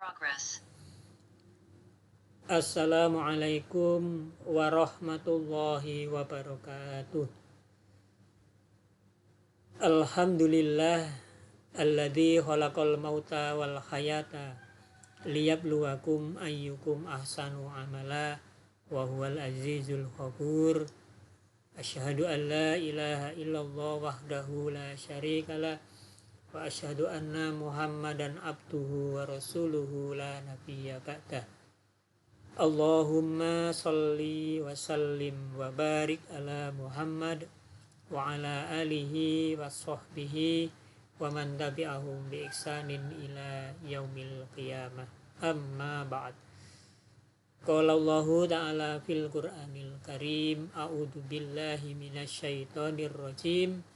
Progress. Assalamualaikum warahmatullahi wabarakatuh. Alhamdulillah alladzi khalaqal mauta wal hayata liyabluwakum ayyukum ahsanu amala wa huwal azizul ghafur. Asyhadu an la ilaha illallah wahdahu la syarikalah wa asyhadu anna Muhammadan abduhu wa rasuluhu la nabiyya ba'dah. Allahumma salli wa sallim wa barik ala Muhammad wa ala alihi wa sahbihi wa man tabi'ahum bi ihsanin ila yaumil qiyamah. Amma ba'd. Qala Allahu ta'ala fil Qur'anil Karim, a'udzu billahi minasyaitonir rajim.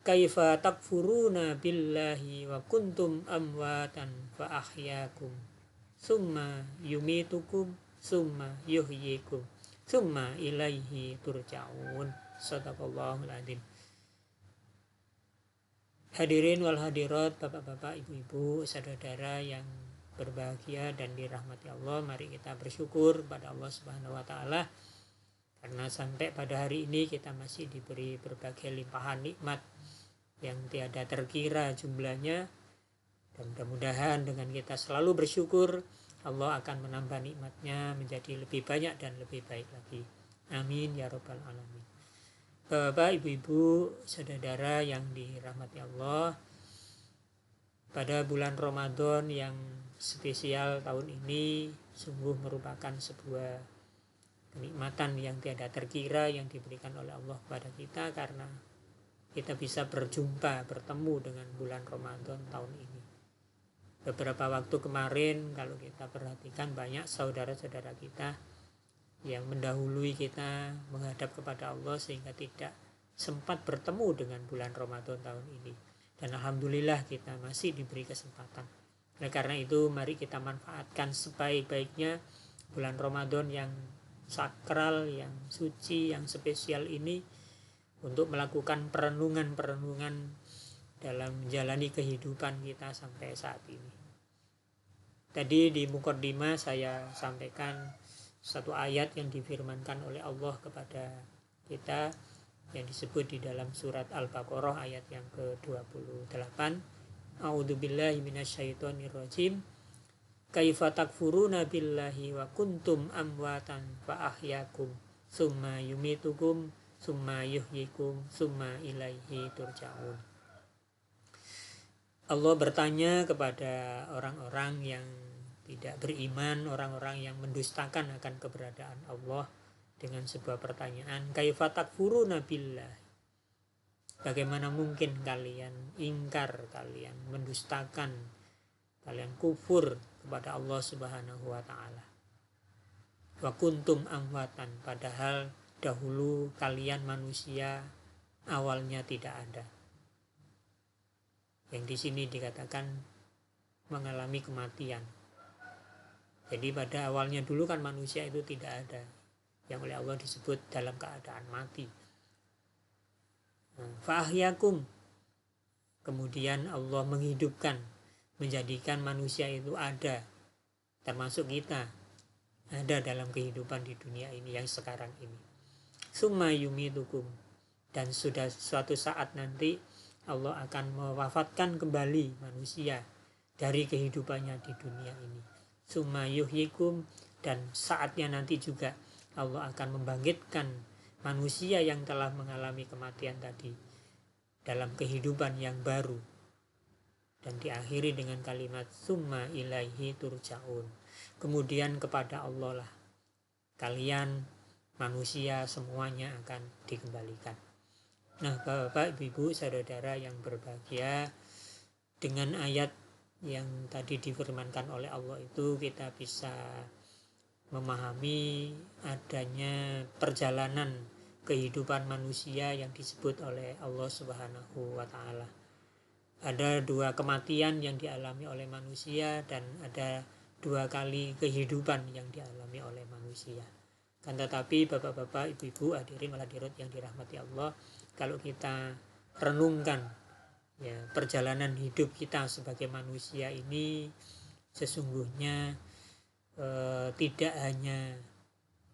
Kaifa takfuruna billahi wa kuntum amwatan fa ahyaakum summa yumitukum summa yuhyikum summa ilaihi turja'un. Shadaqallahul adzim. Hadirin wal hadirat, bapak-bapak, ibu-ibu, saudara yang berbahagia dan dirahmati Allah, mari kita bersyukur pada Allah Subhanahu wa taala karena sampai pada hari ini kita masih diberi berbagai limpahan nikmat yang tiada terkira jumlahnya, dan mudah-mudahan dengan kita selalu bersyukur Allah akan menambah nikmatnya menjadi lebih banyak dan lebih baik lagi. Amin ya rabbal alamin. Bapak, ibu-ibu, saudara yang dirahmati Allah, pada bulan Ramadan yang spesial tahun ini sungguh merupakan sebuah kenikmatan yang tiada terkira yang diberikan oleh Allah kepada kita, karena kita bisa berjumpa, bertemu dengan bulan Ramadan tahun ini. Beberapa waktu kemarin kalau kita perhatikan banyak saudara-saudara kita yang mendahului kita menghadap kepada Allah sehingga tidak sempat bertemu dengan bulan Ramadan tahun ini. Dan alhamdulillah kita masih diberi kesempatan. Oleh karena itu mari kita manfaatkan sebaik-baiknya bulan Ramadan yang sakral, yang suci, yang spesial ini untuk melakukan perenungan-perenungan dalam menjalani kehidupan kita sampai saat ini. Tadi di mukaddimah saya sampaikan satu ayat yang difirmankan oleh Allah kepada kita yang disebut di dalam surat Al-Baqarah ayat yang ke-28. A'udzubillahi minasyaitonirrajim. Kaifa takfuruna billahi wa kuntum amwatan fa ahyaakum summa yumitukum summa yuhyikum summa ilaihi turja'un. Allah bertanya kepada orang-orang yang tidak beriman, orang-orang yang mendustakan akan keberadaan Allah dengan sebuah pertanyaan, kaifa takfuruna billahi, bagaimana mungkin kalian ingkar, kalian mendustakan, kalian kufur kepada Allah Subhanahu wa taala. Wa kuntum amwatan, padahal dahulu kalian manusia awalnya tidak ada. Yang di sini dikatakan mengalami kematian. Jadi pada awalnya dulu kan manusia itu tidak ada, yang oleh Allah disebut dalam keadaan mati. Fa'ahyakum, kemudian Allah menghidupkan, menjadikan manusia itu ada, termasuk kita ada dalam kehidupan di dunia ini yang sekarang ini. Summa yumitukum, dan sudah suatu saat nanti Allah akan mewafatkan kembali manusia dari kehidupannya di dunia ini. Summa yuhyikum, dan saatnya nanti juga Allah akan membangkitkan manusia yang telah mengalami kematian tadi dalam kehidupan yang baru, dan diakhiri dengan kalimat summa ilaihi turja'un, kemudian kepada Allah lah kalian manusia semuanya akan dikembalikan. Nah, Bapak, Ibu, saudara yang berbahagia, dengan ayat yang tadi difirmankan oleh Allah itu kita bisa memahami adanya perjalanan kehidupan manusia yang disebut oleh Allah Subhanahu wa taala. Ada dua kematian yang dialami oleh manusia dan ada dua kali kehidupan yang dialami oleh manusia. Kan tetapi bapak-bapak, ibu-ibu, hadirin wal hadirat yang dirahmati Allah, kalau kita renungkan ya perjalanan hidup kita sebagai manusia ini sesungguhnya tidak hanya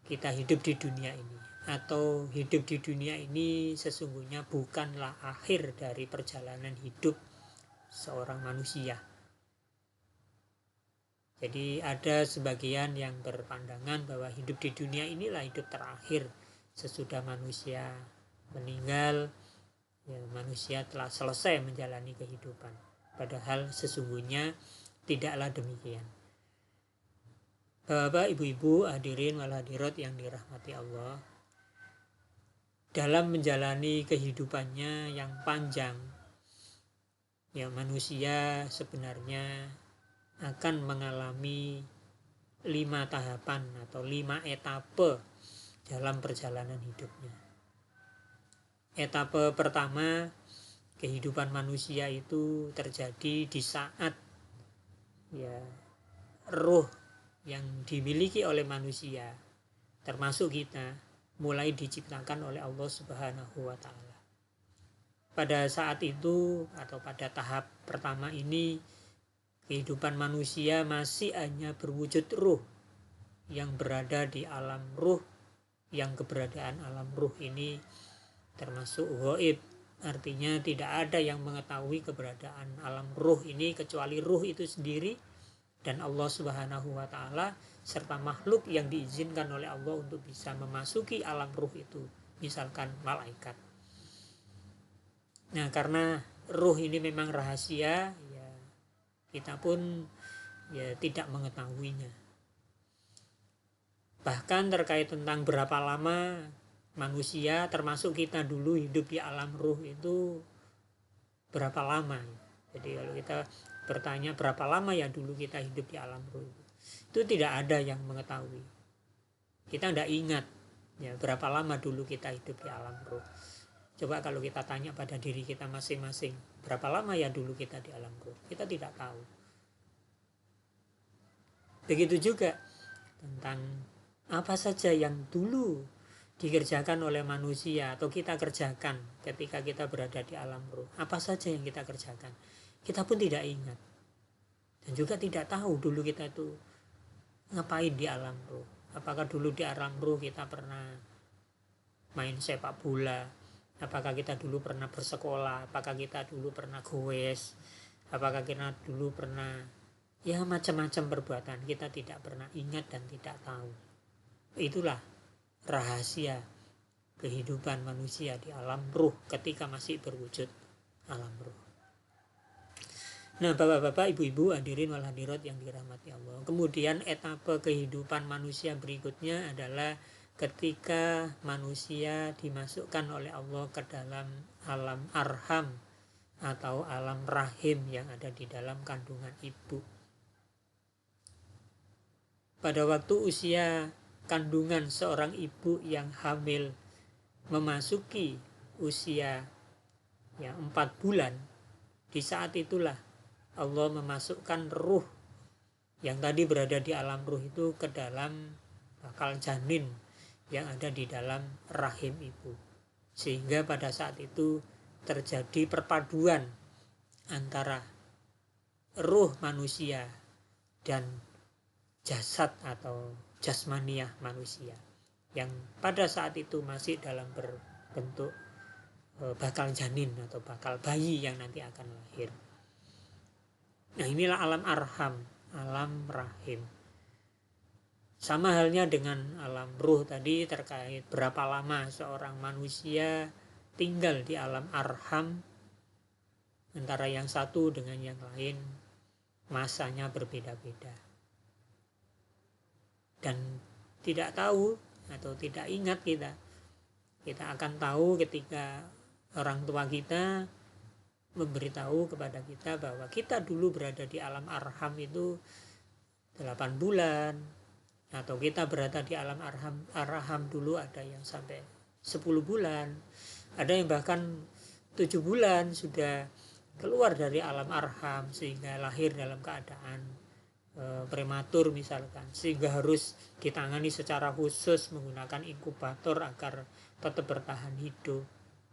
kita hidup di dunia ini, atau hidup di dunia ini sesungguhnya bukanlah akhir dari perjalanan hidup seorang manusia. Jadi ada sebagian yang berpandangan bahwa hidup di dunia inilah hidup terakhir sesudah manusia meninggal, ya, manusia telah selesai menjalani kehidupan. Padahal sesungguhnya tidaklah demikian. Bapak, ibu-ibu, hadirin wal hadirat yang dirahmati Allah, dalam menjalani kehidupannya yang panjang, ya, manusia sebenarnya akan mengalami 5 tahapan atau 5 etape dalam perjalanan hidupnya. Etape pertama, kehidupan manusia itu terjadi di saat, ya, ruh yang dimiliki oleh manusia, termasuk kita, mulai diciptakan oleh Allah Subhanahu wa Ta'ala. Pada saat itu atau pada tahap pertama ini, kehidupan manusia masih hanya berwujud ruh yang berada di alam ruh, yang keberadaan alam ruh ini termasuk ghaib, artinya tidak ada yang mengetahui keberadaan alam ruh ini kecuali ruh itu sendiri dan Allah Subhanahu wa Ta'ala, serta makhluk yang diizinkan oleh Allah untuk bisa memasuki alam ruh itu, misalkan malaikat. Nah, karena ruh ini memang rahasia, ya, kita pun, ya, tidak mengetahuinya. Bahkan terkait tentang berapa lama manusia, termasuk kita dulu hidup di alam ruh itu berapa lama. Jadi kalau kita bertanya berapa lama ya dulu kita hidup di alam ruh, itu tidak ada yang mengetahui. Kita tidak ingat, ya, berapa lama dulu kita hidup di alam ruh. Coba kalau kita tanya pada diri kita masing-masing, berapa lama ya dulu kita di alam ruh, kita tidak tahu. Begitu juga tentang apa saja yang dulu dikerjakan oleh manusia atau kita kerjakan ketika kita berada di alam ruh. Apa saja yang kita kerjakan, kita pun tidak ingat. Dan juga tidak tahu dulu kita itu ngapain di alam ruh. Apakah dulu di alam ruh kita pernah main sepak bola, apakah kita dulu pernah bersekolah, apakah kita dulu pernah goes, apakah kita dulu pernah, ya, macam-macam perbuatan kita tidak pernah ingat dan tidak tahu. Itulah rahasia kehidupan manusia di alam ruh ketika masih berwujud alam ruh. Nah, bapak-bapak, ibu-ibu, hadirin wal hadirat yang dirahmati Allah. Kemudian etape kehidupan manusia berikutnya adalah ketika manusia dimasukkan oleh Allah ke dalam alam arham atau alam rahim yang ada di dalam kandungan ibu. Pada waktu usia kandungan seorang ibu yang hamil memasuki usia, ya, 4 bulan, di saat itulah Allah memasukkan ruh yang tadi berada di alam ruh itu ke dalam bakal janin yang ada di dalam rahim ibu, sehingga pada saat itu terjadi perpaduan antara ruh manusia dan jasad atau jasmaniah manusia yang pada saat itu masih dalam berbentuk bakal janin atau bakal bayi yang nanti akan lahir. Nah, inilah alam arham, alam rahim. Sama halnya dengan alam ruh tadi terkait berapa lama seorang manusia tinggal di alam arham, antara yang satu dengan yang lain masanya berbeda-beda. Dan tidak tahu atau tidak ingat kita akan tahu ketika orang tua kita memberitahu kepada kita bahwa kita dulu berada di alam arham itu 8 bulan, atau kita berada di alam arham dulu ada yang sampai 10 bulan, ada yang bahkan 7 bulan sudah keluar dari alam arham sehingga lahir dalam keadaan prematur misalkan, sehingga harus ditangani secara khusus menggunakan inkubator agar tetap bertahan hidup.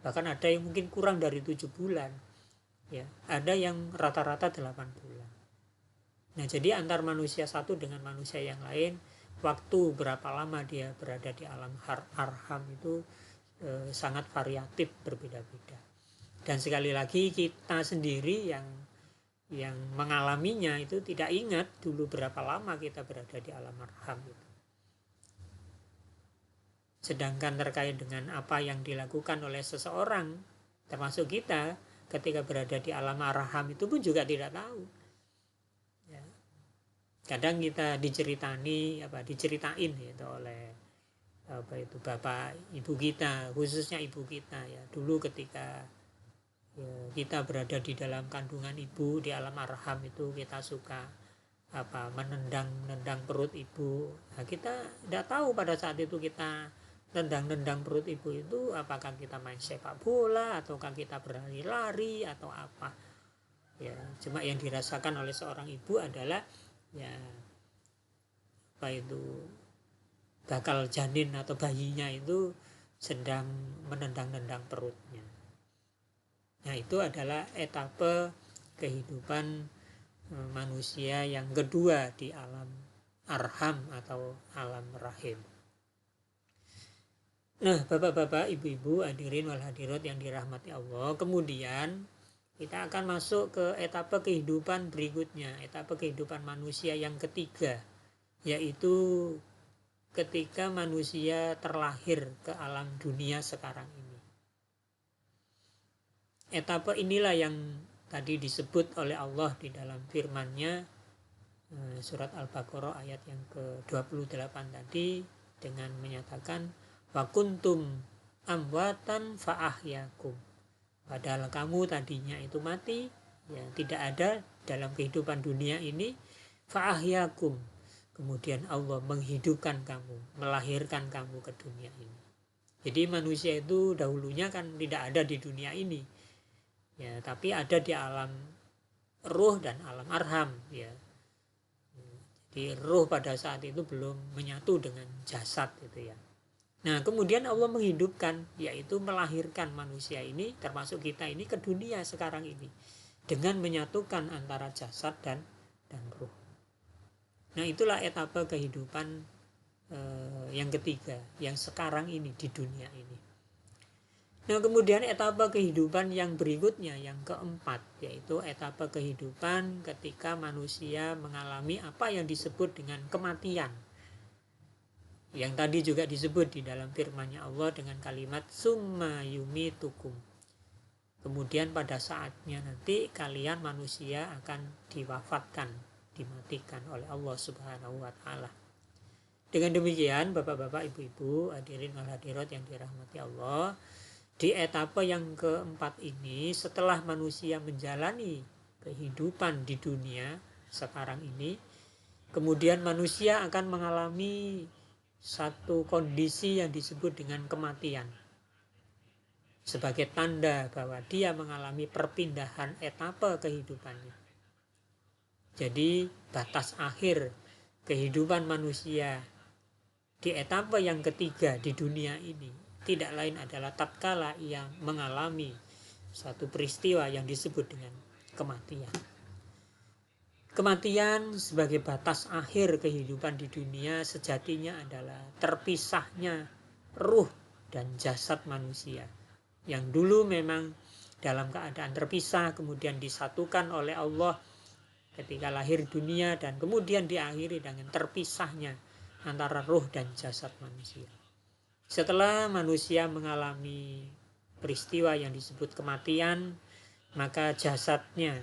Bahkan ada yang mungkin kurang dari 7 bulan, ya, ada yang rata-rata 8 bulan. Nah, jadi antar manusia satu dengan manusia yang lain, waktu berapa lama dia berada di alam arham itu sangat variatif, berbeda-beda. Dan sekali lagi kita sendiri yang mengalaminya itu tidak ingat dulu berapa lama kita berada di alam arham itu. Sedangkan terkait dengan apa yang dilakukan oleh seseorang, termasuk kita, ketika berada di alam arham itu pun juga tidak tahu. Ya. Kadang kita diceritain gitu oleh bapak ibu kita, khususnya ibu kita ya, dulu ketika ya, kita berada di dalam kandungan ibu di alam arham itu kita suka menendang perut ibu. Nah, kita tidak tahu pada saat itu kita nendang perut ibu itu apakah kita main sepak bola ataukah kita berlari-lari atau apa. Ya, cuma yang dirasakan oleh seorang ibu adalah ya bakal janin atau bayinya itu sedang menendang-nendang perutnya. Nah, itu adalah etapa kehidupan manusia yang kedua di alam arham atau alam rahim. Nah, bapak-bapak, ibu-ibu, hadirin wal hadirat yang dirahmati Allah, kemudian kita akan masuk ke etapa kehidupan berikutnya, etapa kehidupan manusia yang ketiga, yaitu ketika manusia terlahir ke alam dunia sekarang ini. Etapa inilah yang tadi disebut oleh Allah di dalam firman-Nya surat Al-Baqarah ayat yang ke-28 tadi dengan menyatakan wa kuntum amwatan fa ahyakum. Padahal kamu tadinya itu mati, ya tidak ada dalam kehidupan dunia ini, fa ahyakum. Kemudian Allah menghidupkan kamu, melahirkan kamu ke dunia ini. Jadi manusia itu dahulunya kan tidak ada di dunia ini, ya, tapi ada di alam ruh dan alam arham, ya. Jadi ruh pada saat itu belum menyatu dengan jasad itu ya. Nah, kemudian Allah menghidupkan, yaitu melahirkan manusia ini, termasuk kita ini ke dunia sekarang ini, dengan menyatukan antara jasad dan ruh. Nah, itulah etapa kehidupan yang ketiga, yang sekarang ini di dunia ini. Nah, kemudian etapa kehidupan yang berikutnya, yang keempat, yaitu etapa kehidupan ketika manusia mengalami apa yang disebut dengan kematian. Yang tadi juga disebut di dalam firman-Nya Allah dengan kalimat summa yumitukum. Kemudian pada saatnya nanti kalian manusia akan diwafatkan, dimatikan oleh Allah Subhanahu wa taala. Dengan demikian, bapak-bapak, ibu-ibu, hadirin wal hadirat yang dirahmati Allah, di etapa yang keempat ini, setelah manusia menjalani kehidupan di dunia sekarang ini, kemudian manusia akan mengalami satu kondisi yang disebut dengan kematian, sebagai tanda bahwa dia mengalami perpindahan etapa kehidupannya. Jadi batas akhir kehidupan manusia di etapa yang ketiga di dunia ini tidak lain adalah tatkala ia mengalami satu peristiwa yang disebut dengan kematian. Kematian sebagai batas akhir kehidupan di dunia sejatinya adalah terpisahnya ruh dan jasad manusia yang dulu memang dalam keadaan terpisah, kemudian disatukan oleh Allah ketika lahir dunia, dan kemudian diakhiri dengan terpisahnya antara ruh dan jasad manusia. Setelah manusia mengalami peristiwa yang disebut kematian, maka jasadnya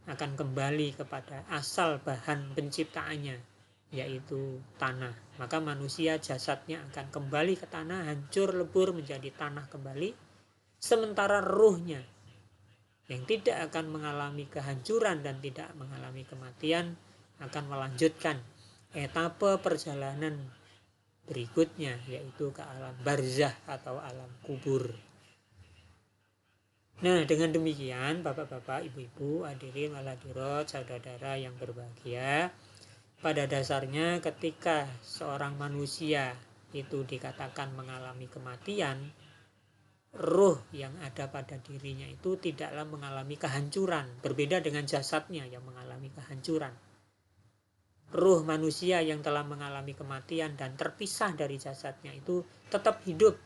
akan kembali kepada asal bahan penciptaannya, yaitu tanah. Maka manusia jasadnya akan kembali ke tanah, hancur lebur menjadi tanah kembali, sementara ruhnya yang tidak akan mengalami kehancuran dan tidak mengalami kematian akan melanjutkan etapa perjalanan berikutnya, yaitu ke alam barzah atau alam kubur. Nah, dengan demikian bapak-bapak, ibu-ibu, hadirin wal hadirat, saudara-saudara yang berbahagia, pada dasarnya ketika seorang manusia itu dikatakan mengalami kematian, ruh yang ada pada dirinya itu tidaklah mengalami kehancuran, berbeda dengan jasadnya yang mengalami kehancuran. ruh manusia yang telah mengalami kematian dan terpisah dari jasadnya itu tetap hidup.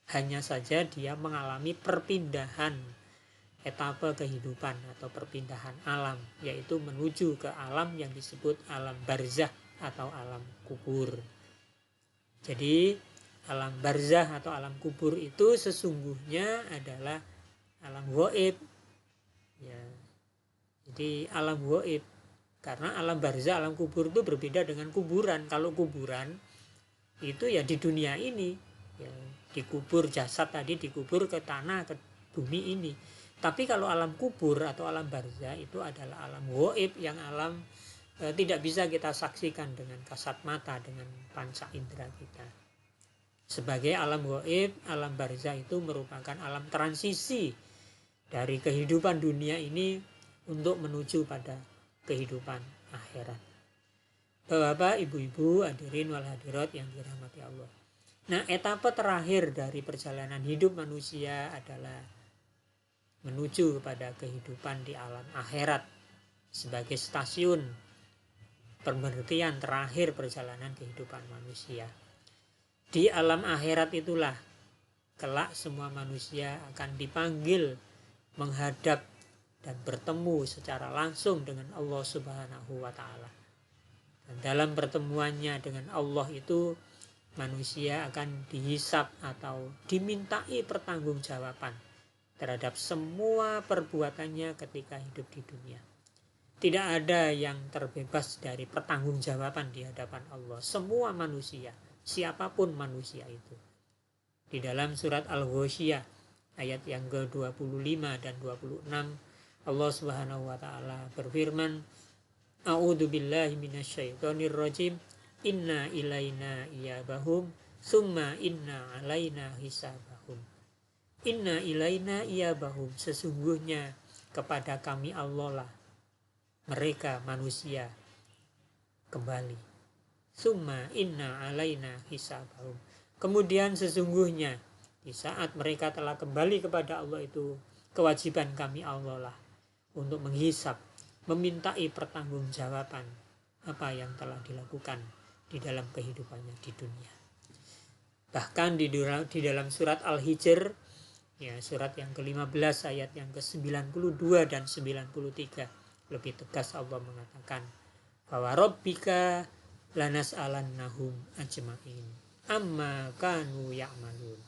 Hanya saja dia mengalami perpindahan etapa kehidupan atau perpindahan alam, yaitu menuju ke alam yang disebut alam barzah atau alam kubur. Jadi alam barzah atau alam kubur itu sesungguhnya adalah alam gaib. Ya. Jadi alam gaib, karena alam barzah, alam kubur itu berbeda dengan kuburan. Kalau kuburan itu ya di dunia ini, ya, dikubur jasad tadi, dikubur ke tanah, ke bumi ini. Tapi kalau alam kubur atau alam barzah itu adalah alam gaib yang alam tidak bisa kita saksikan dengan kasat mata, dengan panca indera kita. Sebagai alam gaib, alam barzah itu merupakan alam transisi dari kehidupan dunia ini untuk menuju pada kehidupan akhirat. Bapak, ibu-ibu, hadirin wal hadirat yang dirahmati Allah. Nah, etapa terakhir dari perjalanan hidup manusia adalah menuju kepada kehidupan di alam akhirat sebagai stasiun pemberhentian terakhir perjalanan kehidupan manusia. Di alam akhirat itulah kelak semua manusia akan dipanggil menghadap dan bertemu secara langsung dengan Allah Subhanahu wa Ta'ala. Dan dalam pertemuannya dengan Allah itu manusia akan dihisab atau dimintai pertanggungjawaban terhadap semua perbuatannya ketika hidup di dunia. Tidak ada yang terbebas dari pertanggungjawaban di hadapan Allah. Semua manusia, siapapun manusia itu. Di dalam surat Al-Ghasyiyah ayat yang ke-25 dan 26 Allah Subhanahu wa Ta'ala berfirman, A'udzu billahi minasyaitonir rajim. Inna ilaina iyabahum summa inna alaina hisabahum. Inna ilaina iyabahum, sesungguhnya kepada kami Allah lah mereka manusia kembali. Summa inna alaina hisabahum. Kemudian sesungguhnya di saat mereka telah kembali kepada Allah itu, kewajiban kami Allah lah untuk menghisab, memintai pertanggungjawaban apa yang telah dilakukan di dalam kehidupannya di dunia. Bahkan di dalam surat Al-Hijr, ya, surat yang ke-15 ayat yang ke-92 dan 93, lebih tegas Allah mengatakan, "Wa rabbika lanas'alannahum ajma'in amma kanu ya'malun."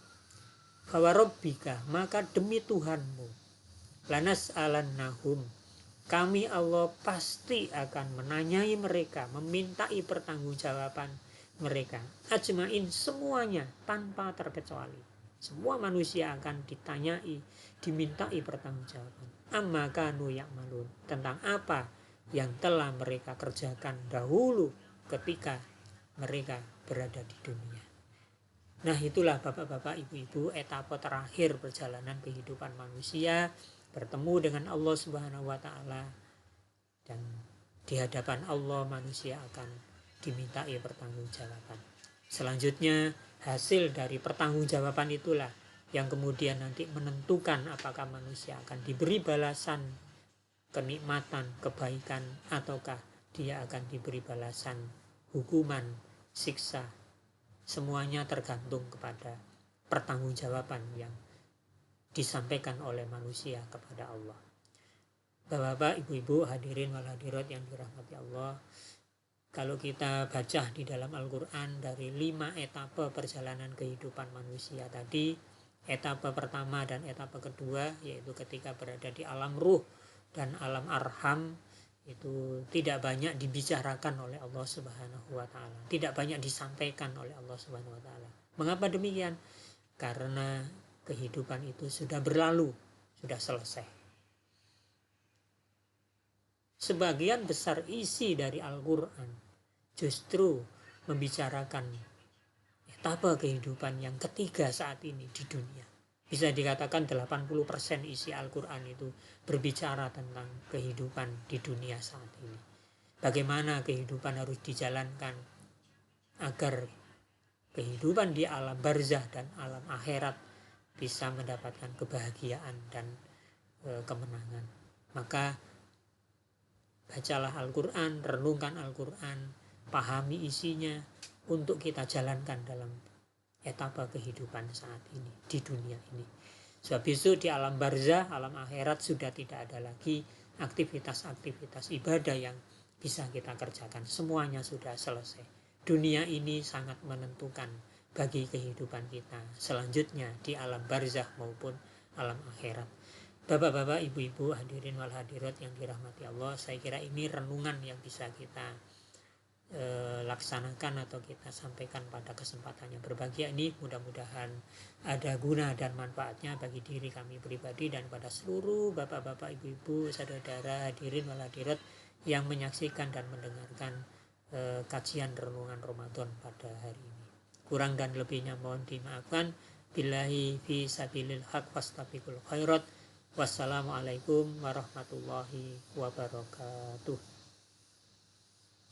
Wa rabbika, maka demi Tuhanmu, lanas'alannahum, kami Allah pasti akan menanyai mereka, memintai pertanggungjawaban mereka, ajmain, semuanya tanpa terkecuali. Semua manusia akan ditanyai, dimintai pertanggungjawaban. Amma kanu ya'malun, tentang apa yang telah mereka kerjakan dahulu ketika mereka berada di dunia. Nah, itulah bapak-bapak, ibu-ibu, etapa terakhir perjalanan kehidupan manusia, bertemu dengan Allah Subhanahu wa Ta'ala, dan di hadapan Allah manusia akan dimintai pertanggungjawaban. Selanjutnya hasil dari pertanggungjawaban itulah yang kemudian nanti menentukan apakah manusia akan diberi balasan kenikmatan, kebaikan, ataukah dia akan diberi balasan hukuman, siksa. Semuanya tergantung kepada pertanggungjawaban yang disampaikan oleh manusia kepada Allah. Bapak, ibu-ibu, hadirin wal hadirat yang dirahmati Allah, kalau kita baca di dalam Al-Quran dari 5 etapa perjalanan kehidupan manusia tadi, etapa pertama dan etapa kedua, yaitu ketika berada di alam ruh dan alam arham, itu tidak banyak dibicarakan oleh Allah Subhanahu wa Ta'ala, tidak banyak disampaikan oleh Allah Subhanahu wa Ta'ala. Mengapa demikian? Karena kehidupan itu sudah berlalu, sudah selesai. Sebagian besar isi dari Al-Quran justru membicarakan etapa kehidupan yang ketiga saat ini di dunia. Bisa dikatakan 80% isi Al-Quran itu berbicara tentang kehidupan di dunia saat ini. Bagaimana kehidupan harus dijalankan agar kehidupan di alam barzah dan alam akhirat bisa mendapatkan kebahagiaan dan kemenangan. Maka bacalah Al-Quran, renungkan Al-Quran, pahami isinya untuk kita jalankan dalam etapa kehidupan saat ini di dunia ini. Sebab besok di alam barzah, alam akhirat sudah tidak ada lagi aktivitas-aktivitas ibadah yang bisa kita kerjakan. Semuanya sudah selesai. Dunia ini sangat menentukan bagi kehidupan kita selanjutnya di alam barzah maupun alam akhirat. Bapak-bapak, ibu-ibu, hadirin wal hadirat yang dirahmati Allah, saya kira ini renungan yang bisa kita laksanakan atau kita sampaikan pada kesempatan yang berbahagia ini. Mudah-mudahan ada guna dan manfaatnya bagi diri kami pribadi dan pada seluruh bapak-bapak, ibu-ibu, saudara hadirin wal hadirat yang menyaksikan dan mendengarkan kajian renungan Ramadan pada hari ini. Kurang dan lebihnya mohon dimaafkan. Billahi fi sabilil haq wastabiqul khairat. Wassalamualaikum warahmatullahi wabarakatuh.